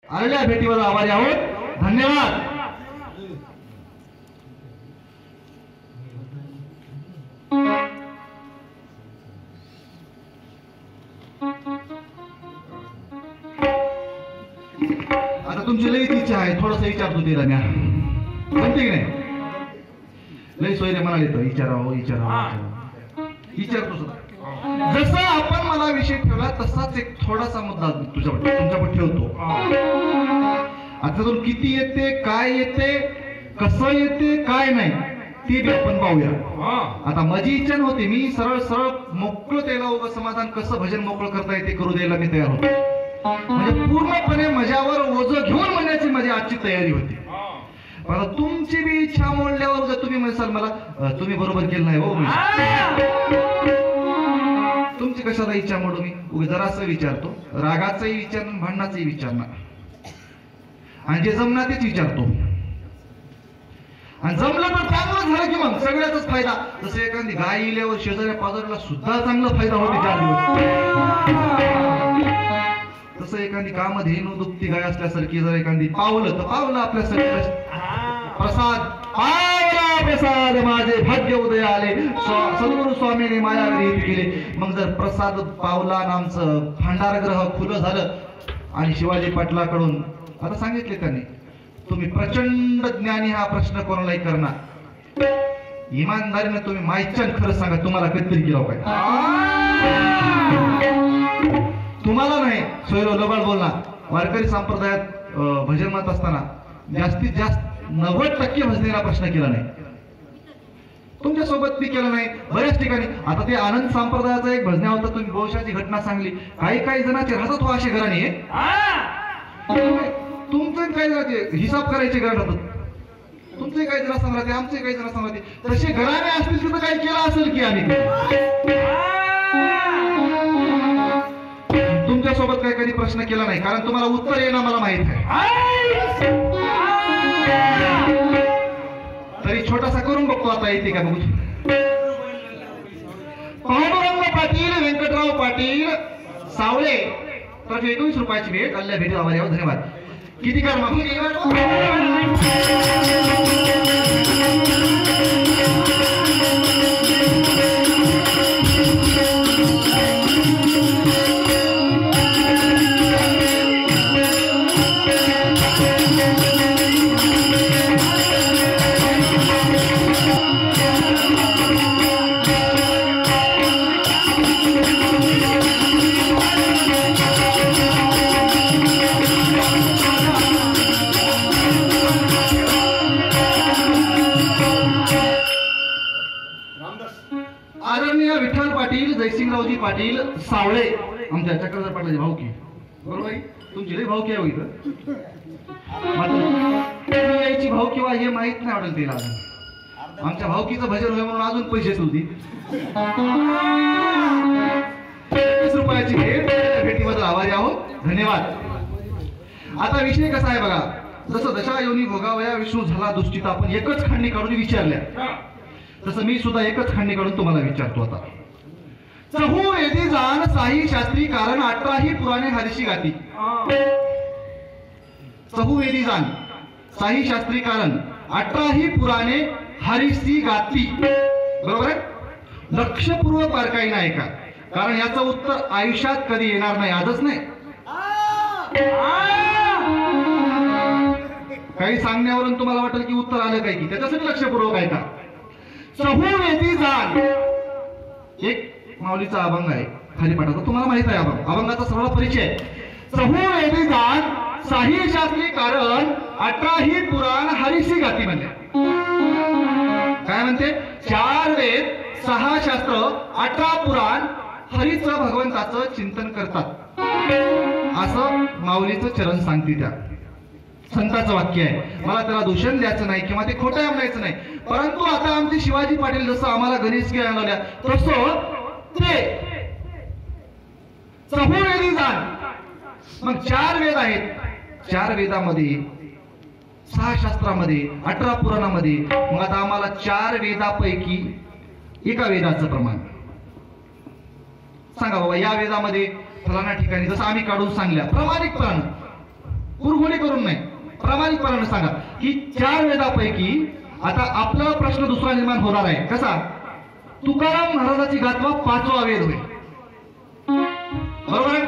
आलेल्या भेटीवर आभारी आहोत. धन्यवाद. आता तुमची लई इच्छा आहे, थोडस विचारतो तिला म्या, म्हणते की नाही? लई सोयरे म्हणाले तर विचारावं विचारतो सुद्धा. जसं आपण मला विषय ठेवला तसाच एक थोडासा मुद्दा तुमच्याकडे ठेवतो. आता तुला किती येते, काय येते, कसं येते, काय नाही ते बी आपण पाहूया. आता माझी इच्छा नव्हती, मी सरळ सरळ मोकळं त्याला उभं समाधान कसं भजन मोकळं करता येते करू द्यायला मी तयार होतो. म्हणजे पूर्णपणे माझ्यावर ओझं घेऊन म्हणण्याची माझी आजची तयारी होती. आता तुमची बी इच्छा मोडल्यावर जर तुम्ही म्हणसाल मला तुम्ही बरोबर केलं नाही हो, तुमची कशाला इच्छा मोडू मी? जरासं विचारतो, रागाचंही विचारणार, भांडणाचंही विचारणार, आणि जे जमणार तेच विचारतो. आणि जमलं तर चांगलं झालं की मग सगळ्याचाच फायदा. जसं एखादी गाय इल्यावर शेजाऱ्या पाजाऱ्याला सुद्धा चांगला फायदा होते 4 दिवस. तसं एखादी कामध्ये न दुखती गाय असल्यासारखी जर एखादी पावलं तर पावलं आपल्यासाठी प्रसाद, पावला प्रसाद माझे भाग्य उदय आले, सद्गुरु स्वामीने मायावरी केले. मग जर प्रसाद पावला आमचं भांडारग्रह खुलं झालं. आणि शिवाजी पाटलाकडून आता सांगितले त्यांनी, तुम्ही प्रचंड ज्ञानी हा प्रश्न कोणालाही करणार. इमानदारीने तुम्ही माहिती खरं सांगा, तुम्हाला कधीतरी केलं काय? तुम्हाला नाही, सोयरो लबाड बोलणार. वारकरी संप्रदायात भजन म्हणत असताना जास्तीत जास्त 90% भजनेला प्रश्न केला नाही. तुमच्या सोबत मी केलं नाही बऱ्याच ठिकाणी. आता ते आनंद संप्रदायाचा एक भजन्या होता, तुम्ही भविष्याची घटना सांगली. काही जणांचे राहतात हो असे घराणे, तुमचं काही जणांचे हिसाब करायचे घरात होतात. तुमचे काही जण असताना राहते, आमचे काही जण असताना राहते. तसे घराणे असतील सुद्धा काही केलं असेल की आम्ही. तुमच्या सोबत काही कधी प्रश्न केला नाही, कारण तुम्हाला उत्तर येणं मला माहित आहे. तरी छोटासा करून बघतो, आता येते का बघू. पांडुरंग पाटील, व्यंकटराव पाटील सावळे तर्फे 19 रुपयाची भेट. आलेल्या भेटी आभारी आहोत. धन्यवाद. किती कर मागून जयसिंगरावजी पाटील सावळे, आमच्या चक्रधर पाटलाचे भाऊकी. बरोबर आहे, तुमची लई भाऊकी आहे इथं. यायची भाऊ किंवा हे माहित नाही वाटेल तिला. आमच्या भाऊकीचं भजन होय म्हणून अजून पैसे होती. 20 रुपयाची भेट. भेटीबद्दल आभारी आहोत. धन्यवाद. आता विषय कसा आहे बघा. जसं दशा योनी भोगावया विष्णू झाला दुष्टित, आपण एकच खंडी काढून विचारल्या, तसं मी सुद्धा एकच खंडी काढून तुम्हाला विचारतो. आता चहू वेदी जाण साही शास्त्री कारण 18ही पुराणे हरिशी गाती. चहू वेदी जाण साही शास्त्री कारण 18ही पुराणे हरिशी गाती. बरोबर आहे. लक्षपूर्वक बारकाईने ऐका, कारण याचं उत्तर आयुष्यात कधी येणार नाही, आजच नाही. काही सांगण्यावरून तुम्हाला वाटेल की उत्तर आलं काय की, त्याच्यासाठी लक्षपूर्वक ऐका. चहू वेदी जाण एक माऊलीचा अभंग आहे खाली पाठाचा, तुम्हाला माहित आहे अभंगाचा सर्व परिचय. चहू वेदी जाण साही शास्त्री कारण 18ही पुराण हरिशी गाती म्हणते. काय म्हणते? 4 वेद 6 शास्त्र 18 पुराण हरीचं भगवंताचं चिंतन करतात, असं माऊलीचं चरण सांगते. त्या संताचं वाक्य आहे. मला त्याला दूषण द्यायचं नाही किंवा ते खोटं म्हणायचं नाही. परंतु आता आमचे शिवाजी पाटील जसं आम्हाला गणेश घ्यायला लावल्या, तसं ते चहू वेदी जाण. मग 4 वेद आहेत. 4 वेदामध्ये 6 शास्त्रामध्ये 18 पुराणामध्ये. मग आता आम्हाला 4 वेदापैकी एका वेदाचं प्रमाण सांगा बाबा. या वेदामध्ये फलाना ठिकाणी जसं आम्ही काढून सांगल्या प्रामाणिकपणानं कुरघोडी करून नाही, प्रामाणिकपणाने सांगा की 4 वेदापैकी आता आपला प्रश्न दुसरा निर्माण होणार आहे. कसा? तुकाराम महाराजाची गाथवा 5वा वेद होय, बरोबर आहे?